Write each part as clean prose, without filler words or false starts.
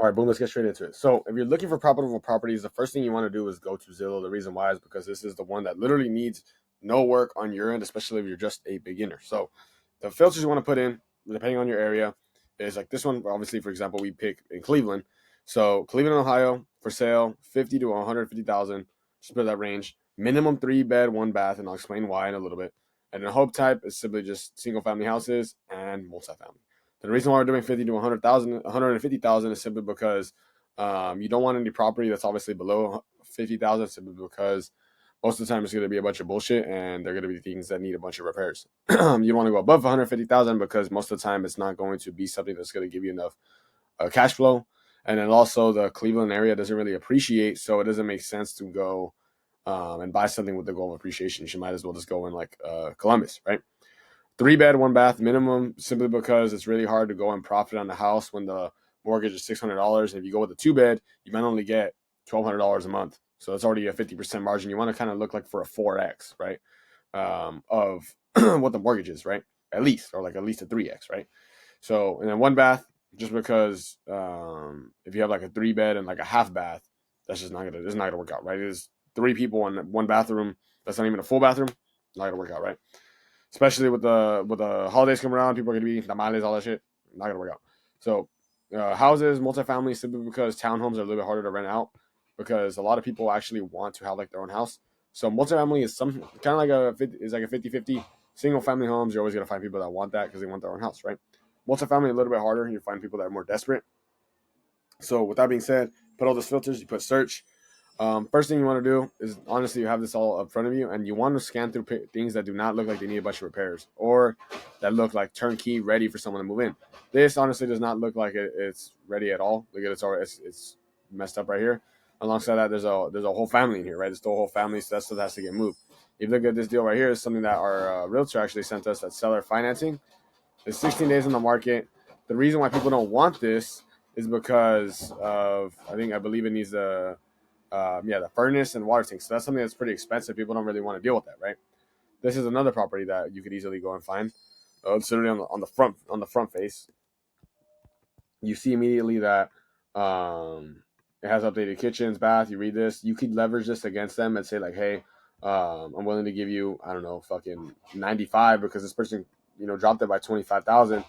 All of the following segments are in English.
All right, boom, let's get straight into it. So, if you're looking for profitable properties, the first thing you want to do is go to Zillow. The reason why is because this is the one that literally needs no work on your end, especially if you're just a beginner. So, the filters you want to put in, depending on your area, is like this one. Obviously, for example, we pick in Cleveland. So, Cleveland, Ohio, for sale, 50 to 150,000. Just put that range. Minimum 3-bed, 1-bath, and I'll explain why in a little bit. And the home type is simply just single family houses and multifamily. The reason why we're doing 50 to 100,000, 150,000 is simply because you don't want any property that's obviously below 50,000 simply because most of the time it's going to be a bunch of bullshit and they're going to be things that need a bunch of repairs. You don't want to go above 150,000 because most of the time it's not going to be something that's going to give you enough cash flow. And then also the Cleveland area doesn't really appreciate, so it doesn't make sense to go and buy something with the goal of appreciation. You might as well just go in like Columbus, right? 3-bed, 1-bath minimum, simply because it's really hard to go and profit on the house when the mortgage is $600. And if you go with a 2-bed, you might only get $1,200 a month. So it's already a 50% margin. You want to kind of look like for a 4x, right? Of what the mortgage is, right? At least, or like at least a 3x, right? So, and then 1-bath, just because if you have like a 3-bed and like a half bath, that's just it's not gonna work out, right? It's 3 people in 1 bathroom. That's not even a full bathroom. Not gonna work out, right? Especially with the holidays coming around, people are gonna be tamales, all that shit. Not gonna work out. So houses, multifamily, simply because townhomes are a little bit harder to rent out because a lot of people actually want to have like their own house. So multifamily is some kind of like a 50-50. Single family homes, you're always gonna find people that want that because they want their own house, right? Multifamily a little bit harder. You find people that are more desperate. So with that being said, put all those filters. You put search. First thing you want to do is honestly you have this all up front of you, and you want to scan through things that do not look like they need a bunch of repairs or that look like turnkey, ready for someone to move in. This honestly does not look like it's ready at all. Look at it's messed up right here. Alongside that, there's a whole family in here, right? There's still a whole family, so that stuff has to get moved. If you look at this deal right here, is something that our realtor actually sent us. That seller financing. It's 16 days on the market. The reason why people don't want this is because of I believe it needs the furnace and water tank. So that's something that's pretty expensive. People don't really want to deal with that, right? This is another property that you could easily go and find. It's literally on the front face. You see immediately that it has updated kitchens, bath. You read this, you could leverage this against them and say like, hey, I'm willing to give you fucking 95 because this person dropped it by 25,000.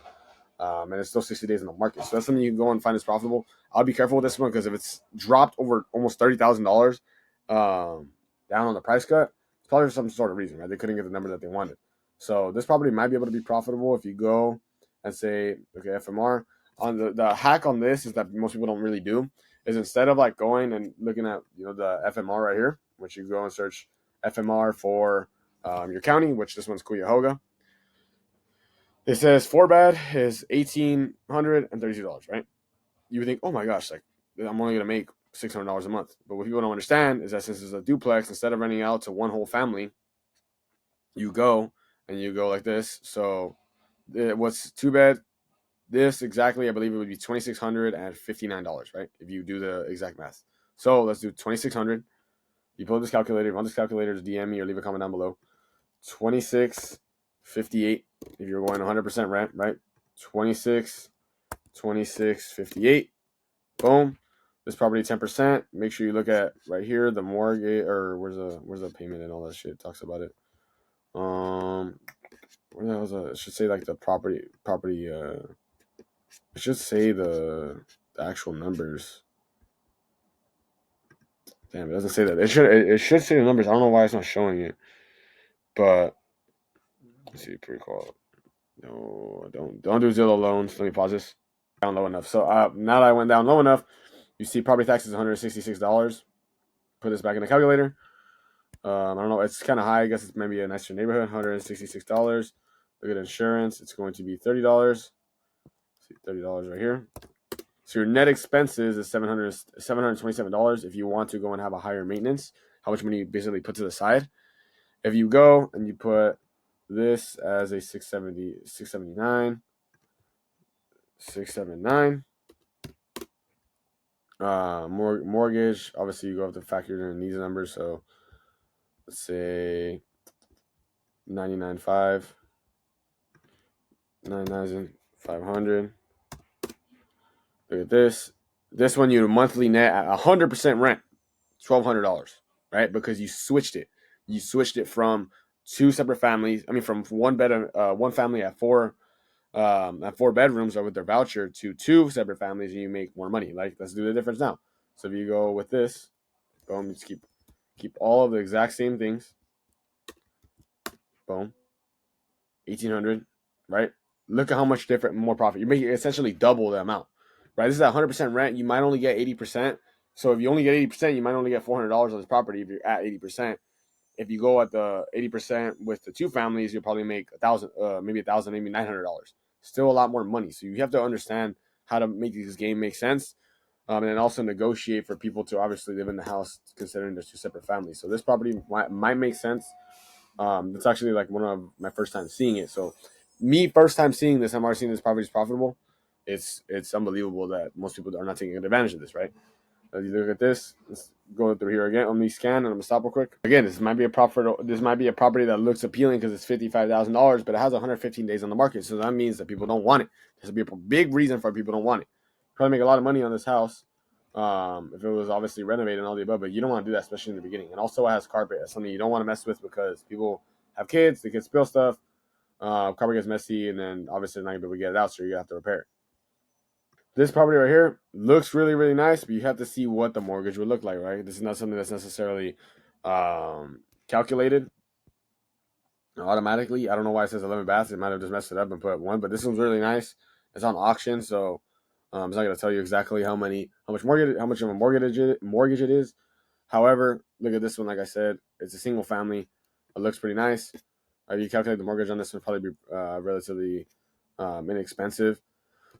And it's still 60 days in the market. So that's something you can go and find is profitable. I'll be careful with this one because if it's dropped over almost $30,000 down on the price cut, it's probably for some sort of reason, right? They couldn't get the number that they wanted. So this property might be able to be profitable if you go and say, okay, FMR. On the hack on this is that most people don't really do is instead of like going and looking at the FMR right here, which you go and search FMR for your county, which this one's Cuyahoga. It says 4-bed is $1,832, right? You would think, oh my gosh, like I'm only gonna make $600 a month. But what people don't understand is that since it's a duplex, instead of renting out to one whole family, you go like this. So what's 2-bed? This exactly, I believe it would be $2,659, right? If you do the exact math. So let's do 2,600. You pull this calculator, run this calculator, just DM me or leave a comment down below. 2658 if you're going 100% rent, right? 2658. Boom. This property 10%. Make sure you look at right here the mortgage or where's the payment and all that shit. It talks about it. Where the hell is that? It should say like the property. It should say the actual numbers. Damn, it doesn't say that. It should say the numbers. I don't know why it's not showing it. But let's see, pre-qual. No, don't do Zillow loans. Let me pause this. Down low enough. So now that I went down low enough, you see property tax is $166. Put this back in the calculator. I don't know. It's kind of high. I guess it's maybe a nicer neighborhood. $166. Look at insurance. It's going to be $30. See, $30 right here. So your net expenses is $727 if you want to go and have a higher maintenance. How much money you basically put to the side. If you go and you put this as a 679. Mortgage, obviously you go have to factor in these numbers. So let's say 99.5, 9,500. Look at this. This one you monthly net at 100% rent, $1,200, right? Because you switched it. You switched it from two separate families. I mean, from one family at four bedrooms or with their voucher to two separate families, and you make more money. Like, let's do the difference now. So if you go with this, boom, just keep all of the exact same things. Boom, 1,800, right? Look at how much different, more profit. You're making essentially double the amount, right? This is at 100% rent. You might only get 80%. So if you only get 80%, you might only get $400 on this property if you're at 80%. If you go at the 80% with the two families, you'll probably make maybe $1,000, maybe $900. Still a lot more money. So you have to understand how to make this game make sense, and then also negotiate for people to obviously live in the house, considering there's two separate families. So this property might make sense. It's actually like one of my first time seeing it. So me first time seeing this, I'm already seeing this property is profitable. It's unbelievable that most people are not taking advantage of this, right? As you look at this, let's go through here again. Let me scan and I'm gonna stop real quick. Again, this might be a profit. This might be a property that looks appealing because it's $55,000, but it has 115 days on the market. So that means that people don't want it. This would be a big reason for people don't want it. Probably make a lot of money on this house if it was obviously renovated and all the above, but you don't want to do that, especially in the beginning. And also, it has carpet. That's something you don't want to mess with because people have kids, they can spill stuff. Carpet gets messy, and then obviously they're not gonna be able to get it out, so you're gonna have to repair it. This property right here looks really, really nice, but you have to see what the mortgage would look like, right? This is not something that's necessarily calculated automatically. I don't know why it says 11 baths. It might have just messed it up and put one, but this one's really nice. It's on auction, so it's not going to tell you exactly how much of a mortgage it is. However, look at this one. Like I said, it's a single family. It looks pretty nice. You calculate the mortgage on this one, probably be relatively inexpensive.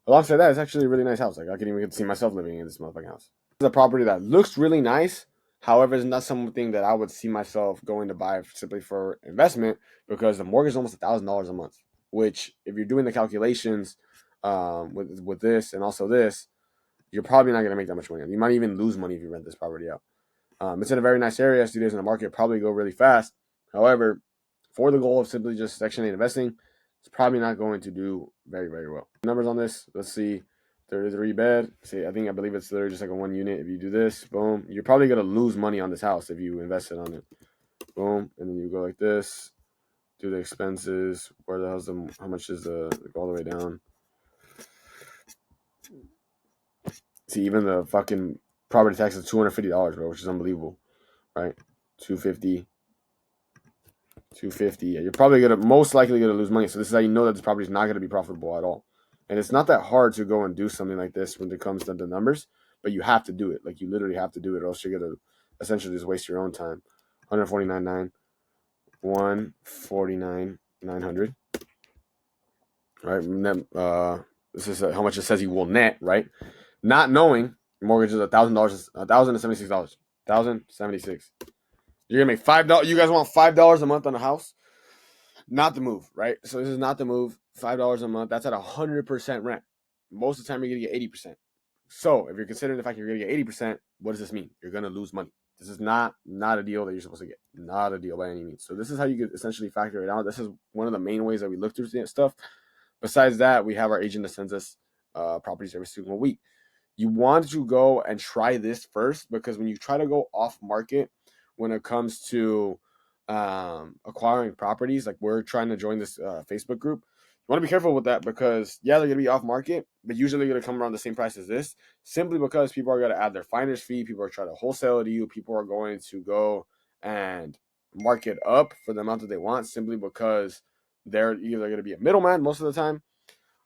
Alongside that, it's actually a really nice house. Like, I can even see myself living in this motherfucking house. It's a property that looks really nice. However, it's not something that I would see myself going to buy simply for investment because the mortgage is almost $1,000 a month. Which, if you're doing the calculations with this and also this, you're probably not going to make that much money. You might even lose money if you rent this property out. It's in a very nice area. Studios in the market probably go really fast. However, for the goal of simply just Section 8 investing, it's probably not going to do very, very well. Numbers on this, let's see. 33 bed. See, I believe it's literally just like a one unit. If you do this, boom, you're probably gonna lose money on this house if you invested on it. Boom, and then you go like this. Do the expenses. Where the hell's how much is all the way down? See, even the fucking property tax is $250, bro, which is unbelievable, right? 250. 250. Yeah, you're probably most likely gonna lose money. So this is how you know that this property is not gonna be profitable at all. And it's not that hard to go and do something like this when it comes to the numbers, but you have to do it. Like, you literally have to do it, or else you're gonna essentially just waste your own time. 149.9, 149,900. Right. Net, this is how much it says you will net, right? Not knowing mortgage is $1,000, $1,076, $1,076. You're gonna make $5. You guys want $5 a month on a house? Not the move, right? So this is not the move. $5 a month. That's at 100% rent. Most of the time, you're gonna get 80%. So if you're considering the fact you're gonna get 80%, what does this mean? You're gonna lose money. This is not a deal that you're supposed to get. Not a deal by any means. So this is how you could essentially factor it out. This is one of the main ways that we look through stuff. Besides that, we have our agent that sends us properties every single week. You want to go and try this first, because when you try to go off market when it comes to acquiring properties, like we're trying to join this Facebook group, you want to be careful with that, because they're going to be off market, but usually going to come around the same price as this, simply because people are going to add their finder's fee, people are trying to wholesale it to you, people are going to go and mark it up for the amount that they want, simply because they're either going to be a middleman most of the time,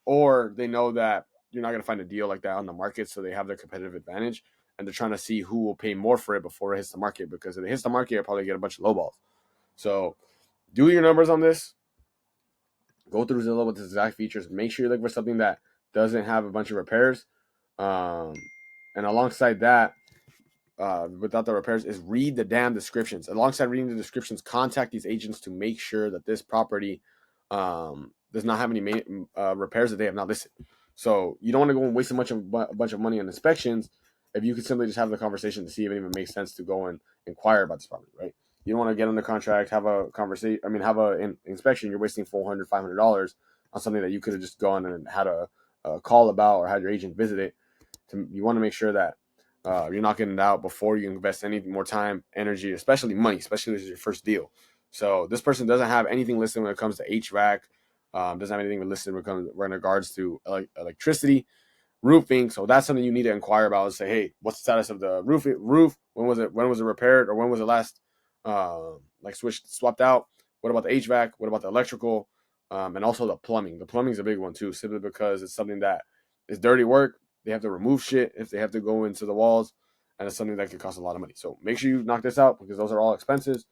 or they know that you're not going to find a deal like that on the market, so they have their competitive advantage, and they're trying to see who will pay more for it before it hits the market, because if it hits the market, you'll probably get a bunch of lowballs. So do your numbers on this. Go through Zillow with the exact features. Make sure you look for something that doesn't have a bunch of repairs. And alongside that, without the repairs, is read the damn descriptions. Alongside reading the descriptions, contact these agents to make sure that this property does not have any repairs that they have not listed. So you don't want to go and waste a bunch of money on inspections if you could simply just have the conversation to see if it even makes sense to go and inquire about this property, right? You don't want to get on the contract, have a conversation. I mean, have an inspection. You're wasting $400, $500 on something that you could have just gone and had a call about, or had your agent visit it. You want to make sure that you're not getting it out before you invest any more time, energy, especially money, especially if this is your first deal. So this person doesn't have anything listed when it comes to HVAC, doesn't have anything listed when it comes in regards to electricity, roofing. So that's something you need to inquire about and say, hey, what's the status of the roof? When was it repaired, or when was it last swapped out? What about the HVAC? What about the electrical? And also the plumbing. The plumbing is a big one too, simply because it's something that is dirty work. They have to remove shit if they have to go into the walls, and it's something that could cost a lot of money. So make sure you knock this out, because those are all expenses.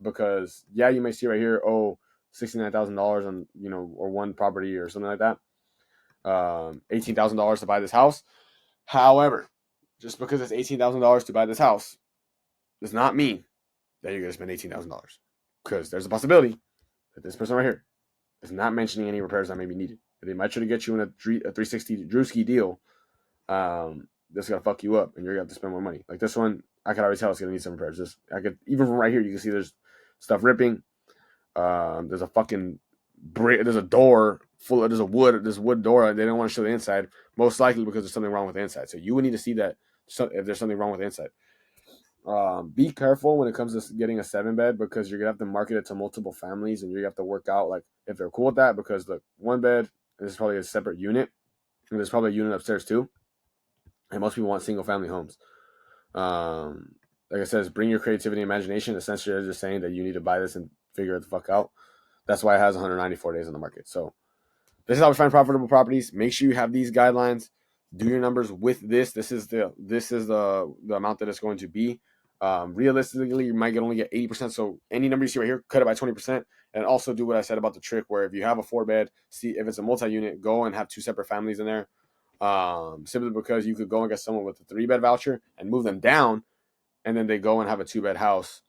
Because yeah, you may see right here, $69,000 on or one property or something like that. $18,000 to buy this house. However, just because it's $18,000 to buy this house does not mean that you're going to spend $18,000, because there's a possibility that this person right here is not mentioning any repairs that may be needed. They might try to get you in a 360 Drewski deal. This is gonna fuck you up, and you're gonna have to spend more money. Like this one, I could already tell it's gonna need some repairs. Even from right here, you can see there's stuff ripping. There's a fucking brick. There's a door full of there's wood door. They don't want to show the inside, most likely because there's something wrong with the inside. So you would need to see that if there's something wrong with the inside. Be careful when it comes to getting a 7-bed, because you're gonna have to market it to multiple families, and you have to work out like if they're cool with that. Because the 1-bed is probably a separate unit, and there's probably a unit upstairs too. And most people want single family homes. Like I said, bring your creativity and imagination. Essentially, they're just saying that you need to buy this and figure it the fuck out. That's why it has 194 days on the market. So this is how we find profitable properties. Make sure you have these guidelines. Do your numbers with this. This is the amount that it's going to be. Realistically, you might only get 80%. So any number you see right here, cut it by 20%. And also do what I said about the trick, where if you have a 4-bed, see if it's a multi-unit, go and have 2 separate families in there. Simply because you could go and get someone with a 3-bed voucher and move them down, and then they go and have a 2-bed house,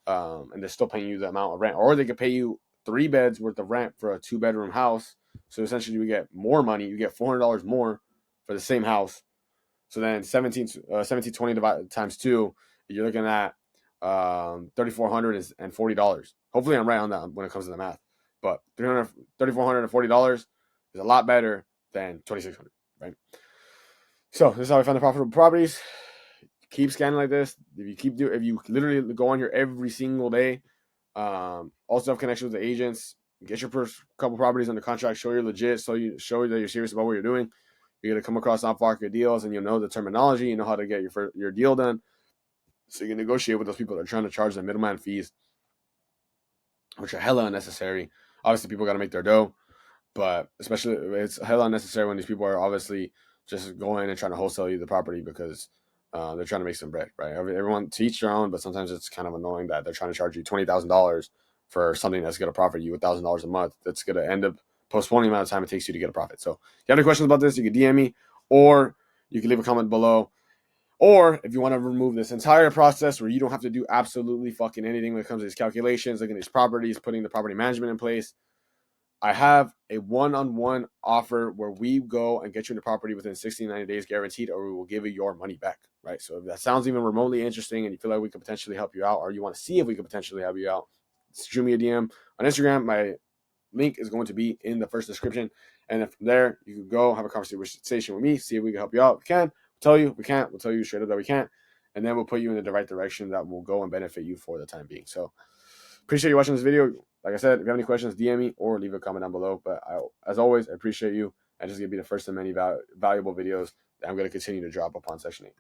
and they're still paying you the amount of rent. Or they could pay you 3 beds worth of rent for a 2-bedroom house. So essentially, you get more money. You get $400 more for the same house. So then 1720 times 2, you're looking at $3,440. Hopefully, I'm right on that when it comes to the math. But $3,440 is a lot better than $2,600, right? So this is how I find the profitable properties. Keep scanning like this. If you literally go on here every single day, also have connections with the agents. Get your first couple properties under contract. Show you're legit. So you show that you're serious about what you're doing. You're gonna come across off-market deals, and you'll know the terminology. You know how to get your deal done. So you can negotiate with those people that are trying to charge the middleman fees, which are hella unnecessary. Obviously, people got to make their dough, but especially it's hella unnecessary when these people are obviously just going and trying to wholesale you the property because they're trying to make some bread, right? Everyone to each their own, but sometimes it's kind of annoying that they're trying to charge you $20,000 for something that's going to profit you $1,000 a month. That's going to end up postponing the amount of time it takes you to get a profit. So if you have any questions about this, you can DM me, or you can leave a comment below. Or if you want to remove this entire process where you don't have to do absolutely fucking anything when it comes to these calculations, looking at these properties, putting the property management in place, I have a one-on-one offer where we go and get you into property within 60 to 90 days guaranteed, or we will give you your money back, right? So if that sounds even remotely interesting and you feel like we could potentially help you out, or you want to see if we could potentially help you out, shoot me a DM on Instagram. My link is going to be in the first description. And then from there, you can go have a conversation with me, see if we can help you out. If we can, we'll tell you. If we can't, we'll tell you straight up that we can't. And then we'll put you in the right direction that will go and benefit you for the time being. So appreciate you watching this video. Like I said, if you have any questions, DM me or leave a comment down below. But as always, I appreciate you. And just going to be the first of many valuable videos that I'm going to continue to drop upon Section 8.